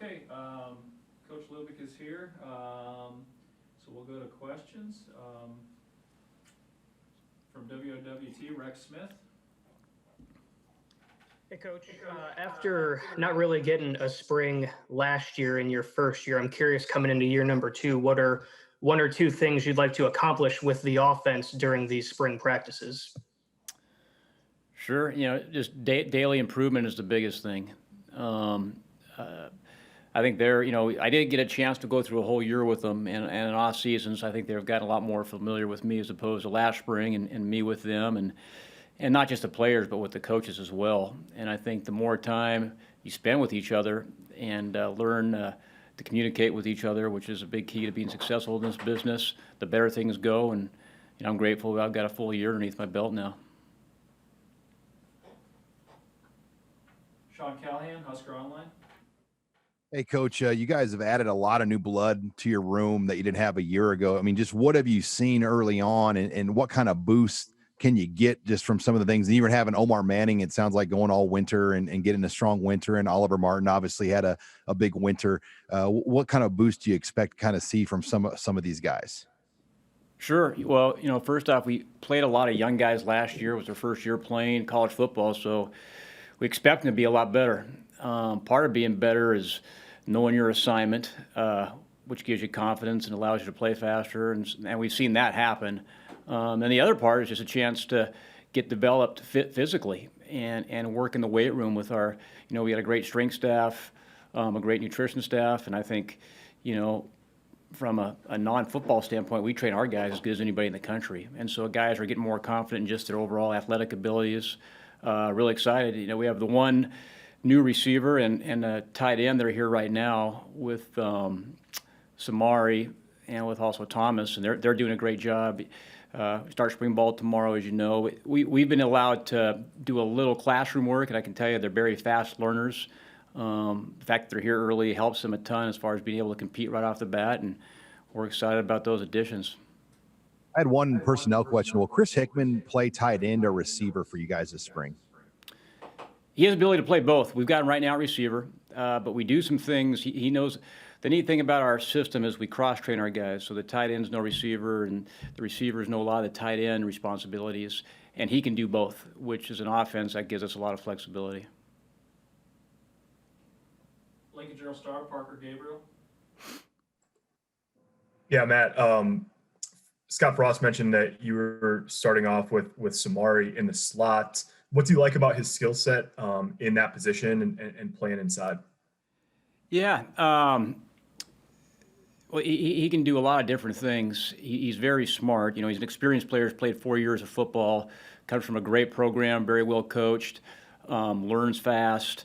Okay, Coach Lubick is here, so we'll go to questions. From WOWT, Rex Smith. Hey, Coach. After not really getting a spring last year in your first year, I'm curious coming into year number two, what are one or two things you'd like to accomplish with the offense during these spring practices? Sure. Just daily improvement is the biggest thing. Um, uh, I think I did get a chance to go through a whole year with them and an off season, so I think they've gotten a lot more familiar with me as opposed to last spring and me with them. And not just the players, but with the coaches as well. And I think the more time you spend with each other and learn to communicate with each other, which is a big key to being successful in this business, the better things go. And I'm grateful I've got a full year underneath my belt now. Sean Callahan, Husker Online. Hey, Coach, you guys have added a lot of new blood to your room that you didn't have a year ago. I mean, just what have you seen early on, and what kind of boost can you get just from some of the things? And even having Omar Manning, it sounds like going all winter and getting a strong winter, and Oliver Martin obviously had a big winter. What kind of boost do you expect to kind of see from some of these guys? Sure. Well, first off, we played a lot of young guys last year. It was their first year playing college football, so we expect them to be a lot better. Part of being better is knowing your assignment, which gives you confidence and allows you to play faster, and we've seen that happen. And the other part is just a chance to get developed physically and work in the weight room with we got a great strength staff, a great nutrition staff, and I think, from a non-football standpoint, we train our guys as good as anybody in the country. And so guys are getting more confident in just their overall athletic abilities. Really excited. We have the one new receiver and a tight end that are here right now with Samari and with also Thomas, and they're doing a great job. Start spring ball tomorrow, as you know. We've been allowed to do a little classroom work, and I can tell you they're very fast learners. The fact that they're here early helps them a ton as far as being able to compete right off the bat, and we're excited about those additions. I had one personnel question. Will Chris Hickman play tight end or receiver for you guys this spring? He has the ability to play both. We've got him right now at receiver, but we do some things. He knows. The neat thing about our system is we cross-train our guys, so the tight end's no receiver, and the receivers know a lot of the tight end responsibilities, and he can do both, which is an offense that gives us a lot of flexibility. Lincoln Journal Star, Parker Gabriel. Yeah, Matt. Scott Frost mentioned that you were starting off with Samari in the slot. What do you like about his skill set in that position and playing inside? Yeah. Well, he can do a lot of different things. He's very smart. He's an experienced player. He's played 4 years of football. Comes from a great program, very well coached. Learns fast.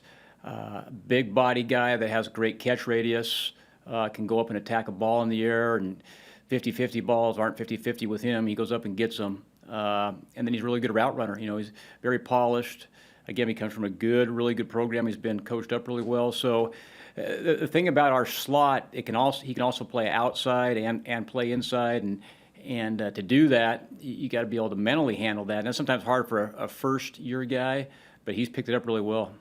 Big body guy that has great catch radius. Can go up and attack a ball in the air. And 50-50 balls aren't 50-50 with him. He goes up and gets them. And then he's a really good route runner. He's very polished. Again, he comes from a really good program. He's been coached up really well. So the thing about our slot, he can also play outside and play inside, and to do that, you got to be able to mentally handle that. And that's sometimes hard for a first-year guy, but he's picked it up really well.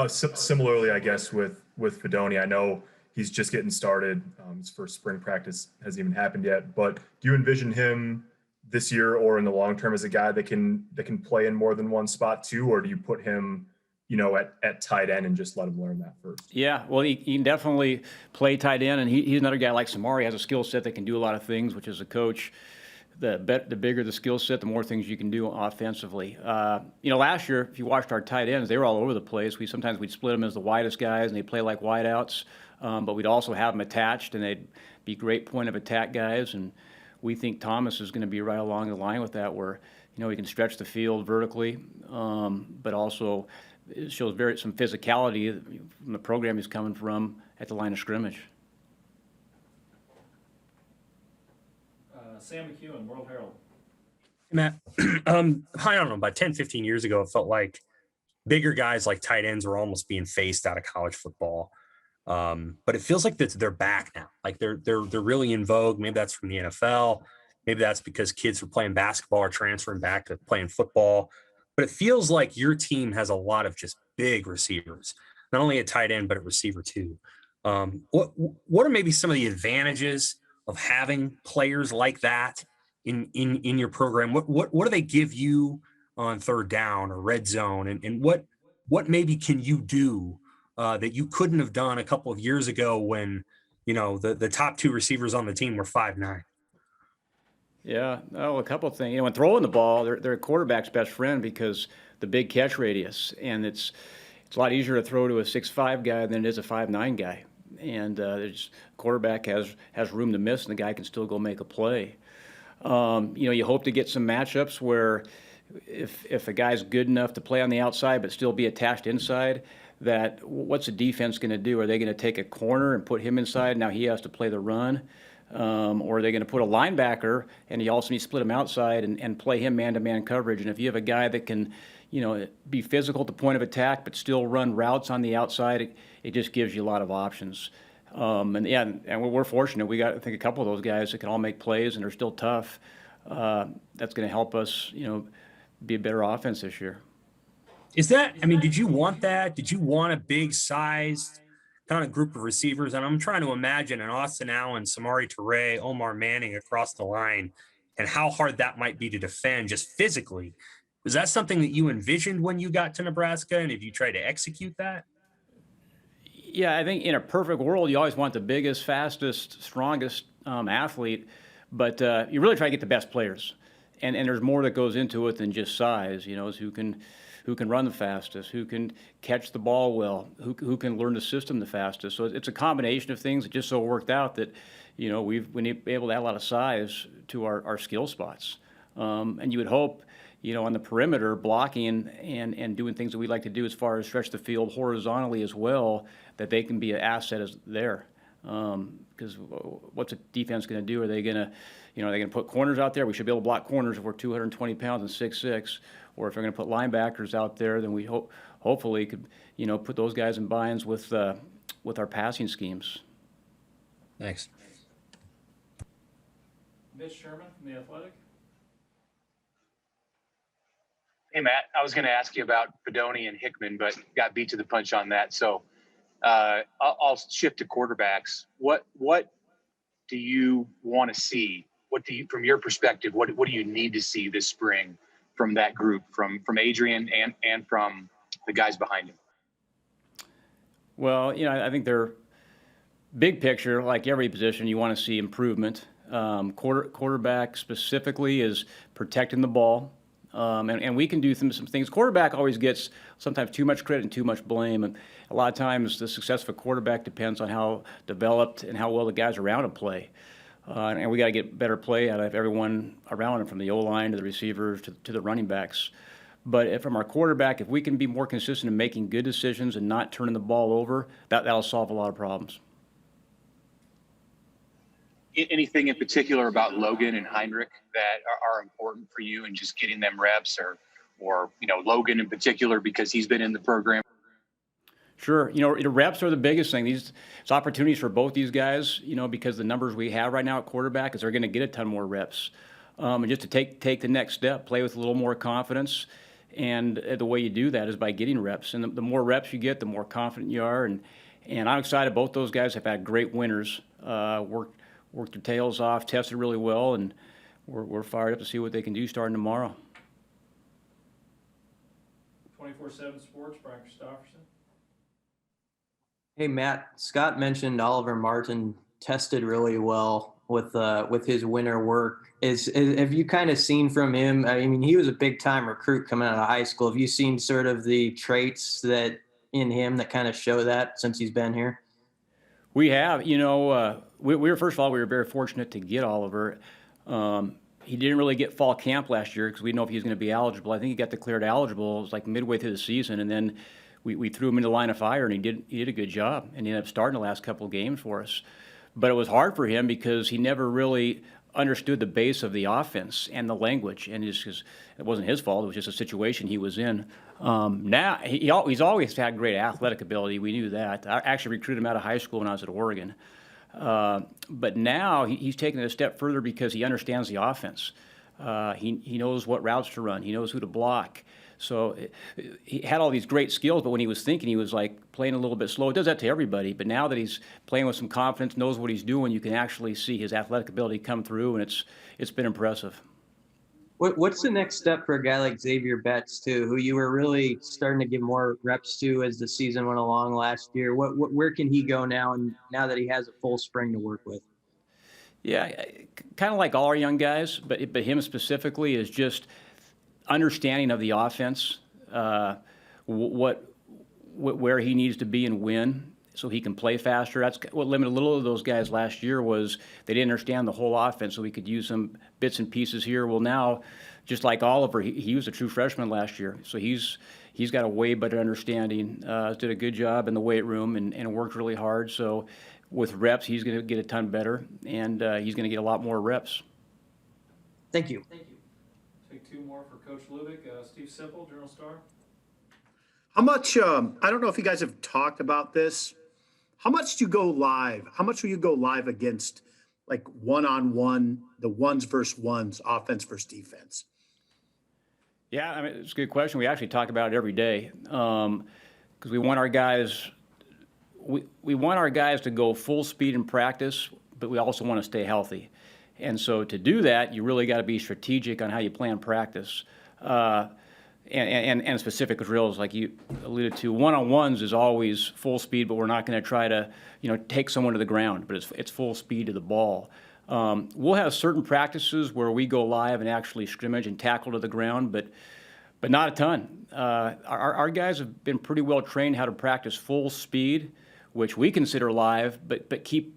Similarly, I guess with Fedoni, I know he's just getting started. His first spring practice hasn't even happened yet. But do you envision him this year or in the long term as a guy that can play in more than one spot too, or do you put him at tight end and just let him learn that first? Yeah, well, he can definitely play tight end, and he's another guy like Samari, has a skill set that can do a lot of things, which is a coach. The bigger the skill set, the more things you can do offensively. Last year, if you watched our tight ends, they were all over the place. Sometimes we'd split them as the widest guys, and they play like wideouts, but we'd also have them attached, and they'd be great point of attack guys, and we think Thomas is going to be right along the line with that, where he can stretch the field vertically, but also it shows some physicality from the program he's coming from at the line of scrimmage. Sam McEwen, World Herald. Matt, I don't know, about 10, 15 years ago, it felt like bigger guys like tight ends were almost being phased out of college football. But it feels like they're back now. Like they're really in vogue. Maybe that's from the NFL. Maybe that's because kids were playing basketball or transferring back to playing football. But it feels like your team has a lot of just big receivers. not only at tight end but at receiver too. What are maybe some of the advantages of having players like that in your program? What do they give you on third down or red zone, and what maybe can you do that you couldn't have done a couple of years ago when the top two receivers on the team were 5'9"? Yeah, a couple of things. When throwing the ball, they're a quarterback's best friend because the big catch radius, and it's a lot easier to throw to a 6'5" guy than it is a 5'9" guy. And there's quarterback has room to miss, and the guy can still go make a play. You hope to get some matchups where if a guy's good enough to play on the outside but still be attached inside, that what's the defense going to do? Are they going to take a corner and put him inside? Now he has to play the run. Or are they going to put a linebacker and you also need to split him outside and play him man-to-man coverage? And if you have a guy that can, be physical at the point of attack but still run routes on the outside, it just gives you a lot of options. And we're fortunate. We got, I think, a couple of those guys that can all make plays and are still tough. That's going to help us, be a better offense this year. Did you want that? Did you want a big sized kind of group of receivers? And I'm trying to imagine an Austin Allen, Samari Toure, Omar Manning across the line and how hard that might be to defend just physically. Was that something that you envisioned when you got to Nebraska? And have you tried to execute that? Yeah, I think in a perfect world, you always want the biggest, fastest, strongest athlete, but you really try to get the best players. And there's more that goes into it than just size, is who can run the fastest, who can catch the ball well, who can learn the system the fastest. So it's a combination of things that just so worked out that, we've been able to add a lot of size to our skill spots. And you would hope, on the perimeter, blocking and doing things that we like to do as far as stretch the field horizontally as well, that they can be an asset as there. Because what's a defense going to do? Are they going to, are they going to put corners out there? We should be able to block corners if we're 220 pounds and 6'6". Or if they're going to put linebackers out there, then we hopefully could, put those guys in binds with our passing schemes. Thanks. Mitch Sherman from The Athletic. Hey, Matt, I was going to ask you about Fedoni and Hickman, but got beat to the punch on that. So I'll shift to quarterbacks. What do you want to see? From your perspective, what do you need to see this spring from that group, from Adrian and from the guys behind him? Well, I think they're big picture, like every position, you want to see improvement. Quarterback specifically is protecting the ball. And we can do some things. Quarterback always gets sometimes too much credit and too much blame. And a lot of times the success of a quarterback depends on how developed and how well the guys around him play. And we got to get better play out of everyone around him, from the O-line to the receivers to the running backs. But from our quarterback, if we can be more consistent in making good decisions and not turning the ball over, that'll solve a lot of problems. Anything in particular about Logan and Heinrich that are important for you and just getting them reps, or Logan in particular because he's been in the program? Sure. Reps are the biggest thing. It's opportunities for both these guys, because the numbers we have right now at quarterback is they're going to get a ton more reps. And just to take the next step, play with a little more confidence. And the way you do that is by getting reps. And the more reps you get, the more confident you are. And I'm excited. Both those guys have had great winters, worked their tails off, tested really well, and we're fired up to see what they can do starting tomorrow. 24/7 Sports, Brian Christopherson. Hey, Matt, Scott mentioned Oliver Martin tested really well with his winter work. Have you kind of seen from him? I mean, he was a big time recruit coming out of high school. Have you seen sort of the traits that in him that kind of show that since he's been here? We have, we were, first of all, we were very fortunate to get Oliver. He didn't really get fall camp last year because we didn't know if he was going to be eligible. I think he got declared eligible. It was like midway through the season, and then we threw him into the line of fire, and he did a good job, and he ended up starting the last couple of games for us. But it was hard for him because he never really understood the base of the offense and the language, and it wasn't his fault. It was just a situation he was in. Now he's always had great athletic ability. We knew that. I actually recruited him out of high school when I was at Oregon. But now he's taken it a step further because he understands the offense. He knows what routes to run. He knows who to block. So he had all these great skills, but when he was thinking, he was like playing a little bit slow. It does that to everybody, but now that he's playing with some confidence, knows what he's doing, you can actually see his athletic ability come through, and it's been impressive. What's the next step for a guy like Xavier Betts, too, who you were really starting to give more reps to as the season went along last year? Where can he go now, and now that he has a full spring to work with? Yeah, kind of like all our young guys, but him specifically is just understanding of the offense, where he needs to be and when, so he can play faster. That's what limited a little of those guys last year was they didn't understand the whole offense, so we could use some bits and pieces here. Well, now, just like Oliver, he was a true freshman last year, so he's got a way better understanding. Did a good job in the weight room and worked really hard. So with reps, he's going to get a ton better, and he's going to get a lot more reps. Thank you. Take two more for Coach Lubick. Steve Sipple, Journal Star. How much, I don't know if you guys have talked about this. How much do you go live? How much will you go live against like one-on-one, the ones versus ones, offense versus defense? Yeah, I mean, it's a good question. We actually talk about it every day because we want our guys. We want our guys to go full speed in practice, but we also want to stay healthy. And so to do that, you really got to be strategic on how you plan practice. And specific drills, like you alluded to. One-on-ones is always full speed, but we're not going to try to, take someone to the ground, but it's full speed to the ball. We'll have certain practices where we go live and actually scrimmage and tackle to the ground, but not a ton. Our guys have been pretty well trained how to practice full speed, which we consider live, but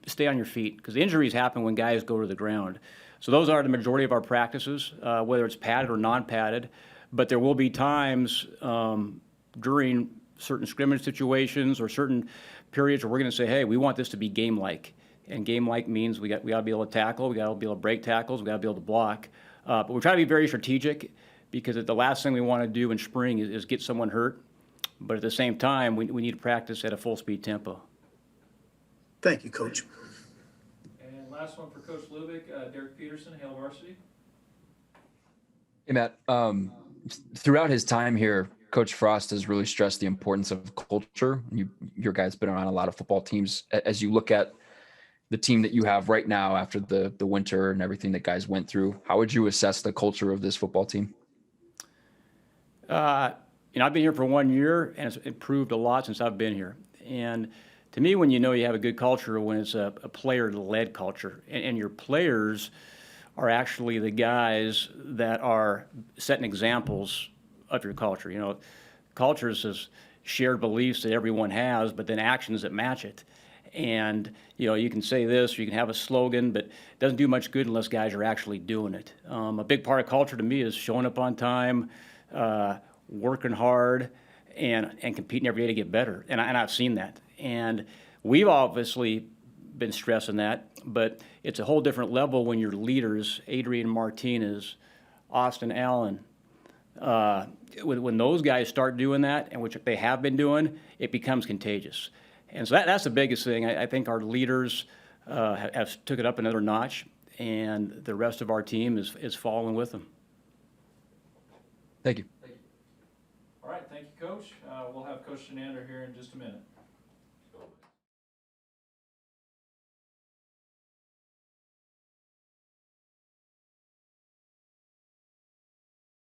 stay on your feet, because injuries happen when guys go to the ground. So those are the majority of our practices, whether it's padded or non-padded. But there will be times during certain scrimmage situations or certain periods where we're going to say, hey, we want this to be game-like. And game-like means we got to be able to tackle, we got to be able to break tackles, we got to be able to block. But we try to be very strategic, because the last thing we want to do in spring is get someone hurt. But at the same time, we need to practice at a full-speed tempo. Thank you, Coach. And last one for Coach Lubick, Derek Peterson, Hale Varsity. Hey, Matt. Throughout his time here, Coach Frost has really stressed the importance of culture. Your guys been on a lot of football teams. As you look at the team that you have right now after the winter and everything that guys went through, how would you assess the culture of this football team? I've been here for 1 year, and it's improved a lot since I've been here. And to me, when you have a good culture, when it's a player-led culture, and your players are actually the guys that are setting examples of your culture. Culture is shared beliefs that everyone has, but then actions that match it. And, you can say this, or you can have a slogan, but it doesn't do much good unless guys are actually doing it. A big part of culture to me is showing up on time, working hard, and competing every day to get better. And I've seen that. And we've obviously been stressing that, but it's a whole different level when your leaders, Adrian Martinez, Austin Allen, when those guys start doing that, and which they have been doing, it becomes contagious. And so that's the biggest thing. I think our leaders have took it up another notch, and the rest of our team is following with them. Thank you. All right, thank you, Coach. We'll have Coach Shenander here in just a minute.